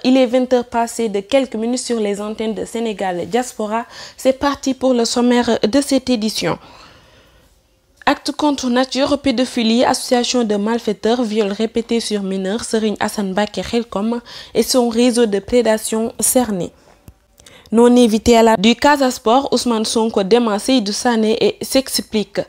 il est 20h passé de quelques minutes sur les antennes de Sénégal Diaspora. C'est parti pour le sommaire de cette édition. Acte contre nature, pédophilie, association de malfaiteurs, viol répété sur mineurs, Serigne Assane Mbacké Khelcom et son réseau de prédation cerné. Non évité à la du Casa Sport, Ousmane Sonko dément Seydou Sané et s'explique.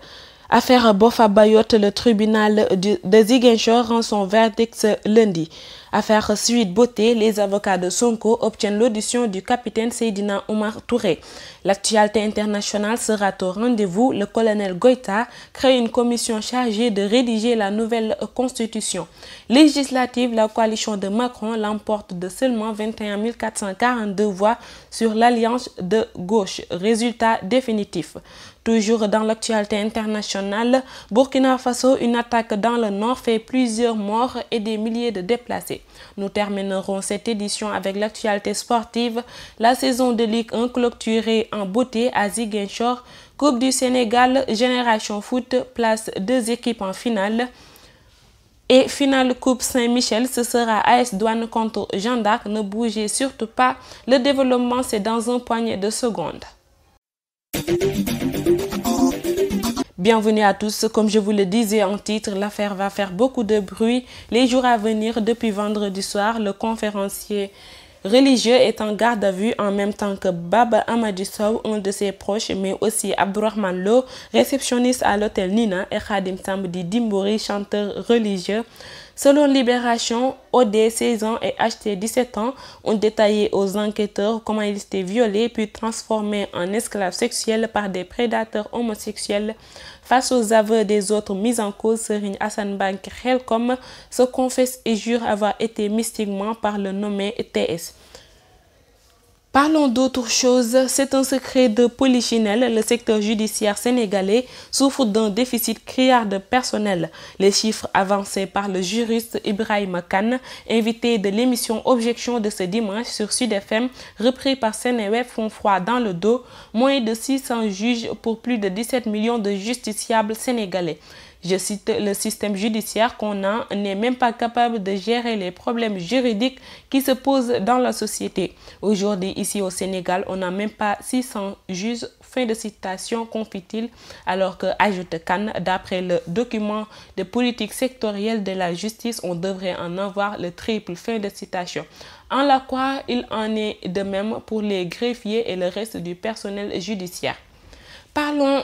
Affaire Boffa Bayotte, le tribunal de Ziguinchor rend son verdict ce lundi. Affaire Sweet Beauté, les avocats de Sonko obtiennent l'audition du capitaine Seydina Oumar Touré. L'actualité internationale sera au rendez-vous. Le colonel Goïta crée une commission chargée de rédiger la nouvelle constitution. Législative, la coalition de Macron l'emporte de seulement 21 442 voix sur l'alliance de gauche. Résultat définitif. Toujours dans l'actualité internationale, Burkina Faso, une attaque dans le nord fait plusieurs morts et des milliers de déplacés. Nous terminerons cette édition avec l'actualité sportive. La saison de Ligue 1 clôturée en beauté à Ziguinchor. Coupe du Sénégal, Génération Foot place 2 équipes en finale. Et finale Coupe Saint-Michel, ce sera AS Douane contre Jeanne d'Arc. Ne bougez surtout pas, le développement c'est dans un poignet de secondes. Bienvenue à tous. Comme je vous le disais en titre, l'affaire va faire beaucoup de bruit les jours à venir. Depuis vendredi soir, le conférencier religieux est en garde à vue en même temps que Baba Amadou Sow, un de ses proches, mais aussi Abdourahmane Lo, réceptionniste à l'hôtel Nina, et Khadim Samdi Dimbori, chanteur religieux. Selon Libération, OD, 16 ans et HT, 17 ans, ont détaillé aux enquêteurs comment ils étaient violés puis transformés en esclaves sexuels par des prédateurs homosexuels. Face aux aveux des autres mis en cause, Serigne Assane Mbacké Khelcom se confesse et jure avoir été mystiquement par le nommé TS. Parlons d'autre chose. C'est un secret de polichinelle. Le secteur judiciaire sénégalais souffre d'un déficit criard de personnel. Les chiffres avancés par le juriste Ibrahima Kane, invité de l'émission Objection de ce dimanche sur Sud FM, repris par Sénéweb, font froid dans le dos. Moins de 600 juges pour plus de 17 millions de justiciables sénégalais. Je cite, le système judiciaire qu'on a n'est même pas capable de gérer les problèmes juridiques qui se posent dans la société. Aujourd'hui, ici au Sénégal, on n'a même pas 600 juges. Fin de citation, confie-t-il, alors que, ajoute Kane, d'après le document de politique sectorielle de la justice, on devrait en avoir le triple. Fin de citation. En la quoi, il en est de même pour les greffiers et le reste du personnel judiciaire. Parlons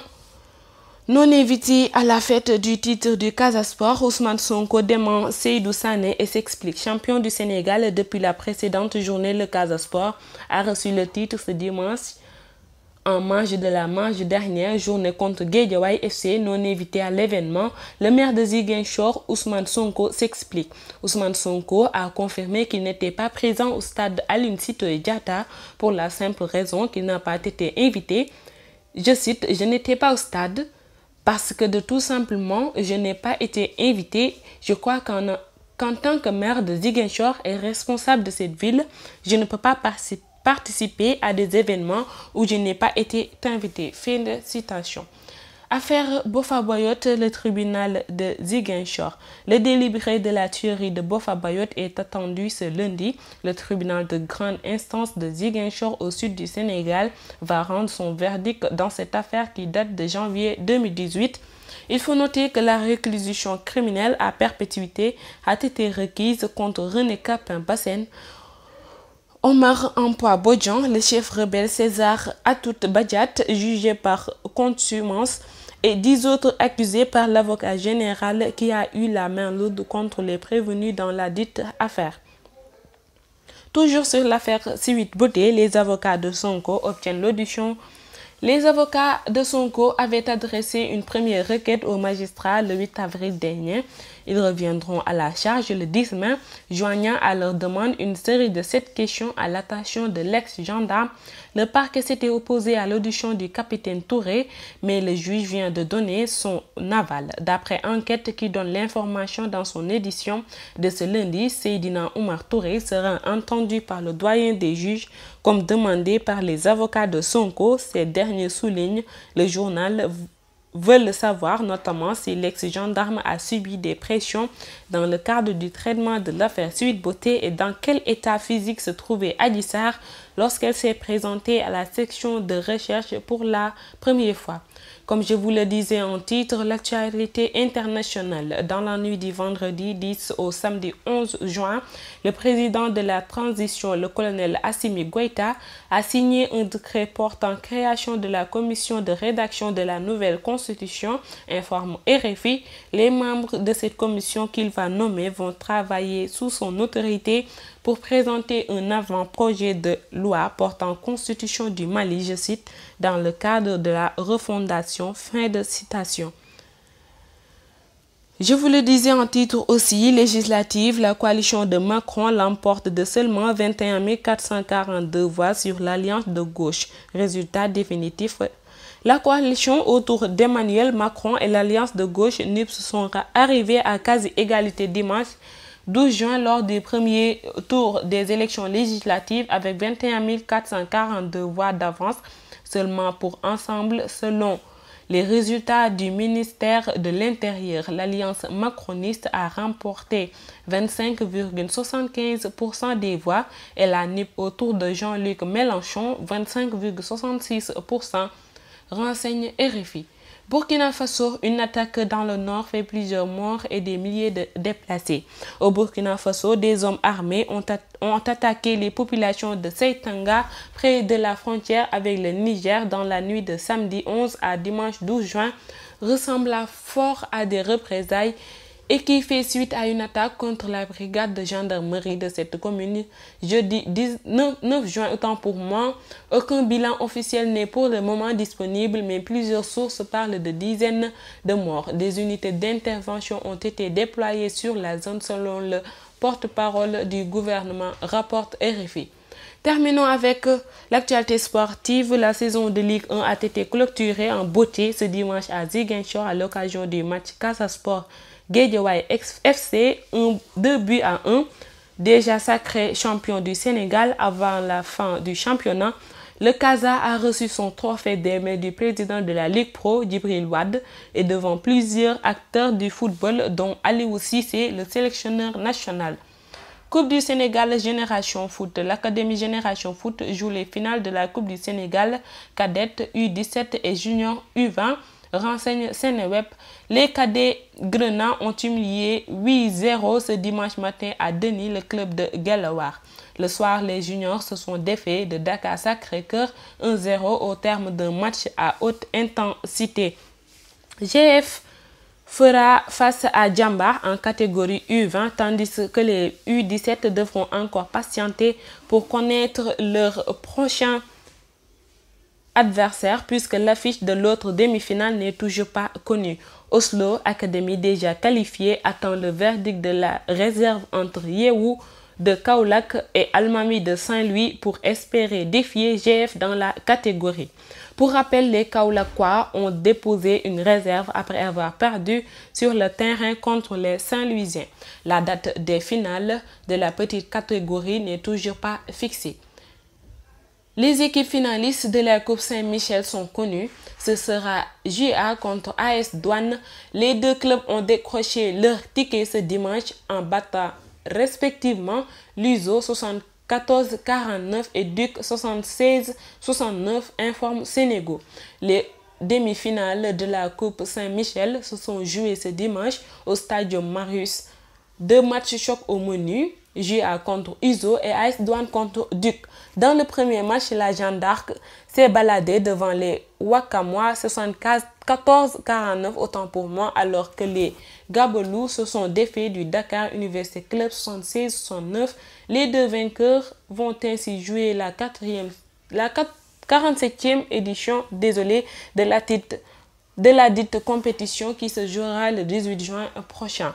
non invité à la fête du titre du Casa Sport, Ousmane Sonko dément Seydou Sané et s'explique. Champion du Sénégal depuis la précédente journée, le Casa Sport a reçu le titre ce dimanche en marge de la marge dernière journée contre Guédiawaye FC. Non invité à l'événement, le maire de Ziguinchor, Ousmane Sonko, s'explique. Ousmane Sonko a confirmé qu'il n'était pas présent au stade Aline Sitoé Diatta pour la simple raison qu'il n'a pas été invité. Je cite, « Je n'étais pas au stade parce que de tout simplement, je n'ai pas été invité. Je crois qu'en tant que maire de Ziguinchor et responsable de cette ville, je ne peux pas participer à des événements où je n'ai pas été invité. » Fin de citation. Affaire Boffa Bayotte, le tribunal de Ziguinchor. Le délibéré de la tuerie de Boffa Bayotte est attendu ce lundi. Le tribunal de grande instance de Ziguinchor au sud du Sénégal va rendre son verdict dans cette affaire qui date de janvier 2018. Il faut noter que la réclusion criminelle à perpétuité a été requise contre René Capin Bassène, Omar Ampois Bodian, le chef rebelle César Atoute Badiat, jugé par contumace, et 10 autres accusés par l'avocat général qui a eu la main lourde contre les prévenus dans la dite affaire. Toujours sur l'affaire Sweet Beauté, les avocats de Sonko obtiennent l'audition. Les avocats de Sonko avaient adressé une première requête au magistrat le 8 avril dernier. Ils reviendront à la charge le 10 mai, joignant à leur demande une série de 7 questions à l'attention de l'ex-gendarme. Le parquet s'était opposé à l'audition du capitaine Touré, mais le juge vient de donner son aval. D'après Enquête qui donne l'information dans son édition de ce lundi, Seydina Oumar Touré sera entendu par le doyen des juges comme demandé par les avocats de Sonko. Ces derniers soulignent le journal veulent savoir notamment si l'ex-gendarme a subi des pressions dans le cadre du traitement de l'affaire Sweet Beauté et dans quel état physique se trouvait Adji Sarr lorsqu'elle s'est présentée à la section de recherche pour la première fois. Comme je vous le disais en titre, l'actualité internationale. Dans la nuit du vendredi 10 au samedi 11 juin, le président de la transition, le colonel Assimi Goïta, a signé un décret portant création de la commission de rédaction de la nouvelle constitution, informe RFI. Les membres de cette commission qu'il va nommer vont travailler sous son autorité pour présenter un avant-projet de loi portant constitution du Mali, je cite, dans le cadre de la refondation. Fin de citation. Je vous le disais en titre aussi, législative, la coalition de Macron l'emporte de seulement 21 442 voix sur l'alliance de gauche. Résultat définitif. La coalition autour d'Emmanuel Macron et l'alliance de gauche NUPS sont arrivés à quasi-égalité dimanche 12 juin lors du premier tour des élections législatives avec 21 442 voix d'avance seulement pour ensemble selon les résultats du ministère de l'Intérieur. L'alliance macroniste a remporté 25,75% des voix et la NUP autour de Jean-Luc Mélenchon 25,66%, renseigne RFI. Burkina Faso, une attaque dans le nord fait plusieurs morts et des milliers de déplacés. Au Burkina Faso, des hommes armés ont attaqué les populations de Seitanga près de la frontière avec le Niger dans la nuit de samedi 11 à dimanche 12 juin, ressemblant fort à des représailles et qui fait suite à une attaque contre la brigade de gendarmerie de cette commune jeudi 9 juin. Autant pour moi, aucun bilan officiel n'est pour le moment disponible, mais plusieurs sources parlent de dizaines de morts. Des unités d'intervention ont été déployées sur la zone selon le porte-parole du gouvernement, rapporte RFI. Terminons avec l'actualité sportive. La saison de Ligue 1 a été clôturée en beauté ce dimanche à Ziguinchor à l'occasion du match Casa Sport Guédiawaye FC, 2-1. Déjà sacré champion du Sénégal avant la fin du championnat, le Casa a reçu son trophée des mains du président de la Ligue Pro, Djibril Wade, et devant plusieurs acteurs du football, dont Aliou Cissé, le sélectionneur national. Coupe du Sénégal Génération Foot. L'Académie Génération Foot joue les finales de la Coupe du Sénégal cadette U17 et junior U20. Renseigne Sénéweb. Les cadets grenats ont humilié 8-0 ce dimanche matin à Denis, le club de Guelewar. Le soir, les juniors se sont défaits de Dakar Sacré-Cœur 1-0 au terme d'un match à haute intensité. GF fera face à Djamba en catégorie U20, tandis que les U17 devront encore patienter pour connaître leur prochain adversaire puisque l'affiche de l'autre demi-finale n'est toujours pas connue. Oslo Academy, déjà qualifiée, attend le verdict de la réserve entre Yewu de Kaolack et Almami de Saint-Louis pour espérer défier GF dans la catégorie. Pour rappel, les Kaolackois ont déposé une réserve après avoir perdu sur le terrain contre les Saint-Louisiens. La date des finales de la petite catégorie n'est toujours pas fixée. Les équipes finalistes de la Coupe Saint-Michel sont connues. Ce sera JA contre AS Douane. Les deux clubs ont décroché leur ticket ce dimanche en battant respectivement l'USO 74-49 et Duc 76-69, informe Sénégo. Les demi-finales de la Coupe Saint-Michel se sont jouées ce dimanche au Stadium Marius. Deux matchs choc au menu. JA contre USO et AS Douane contre Duc. Dans le premier match, la Jeanne d'Arc s'est baladée devant les Wakamois 74-49, autant pour moi, alors que les Gabelous se sont défaits du Dakar Université Club 76-69. Les deux vainqueurs vont ainsi jouer la 47e édition de la dite compétition qui se jouera le 18 juin prochain.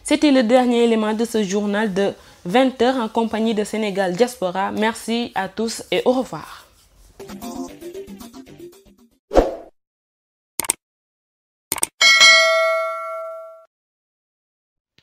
C'était le dernier élément de ce journal de 20h en compagnie de Sénégal Diaspora. Merci à tous et au revoir.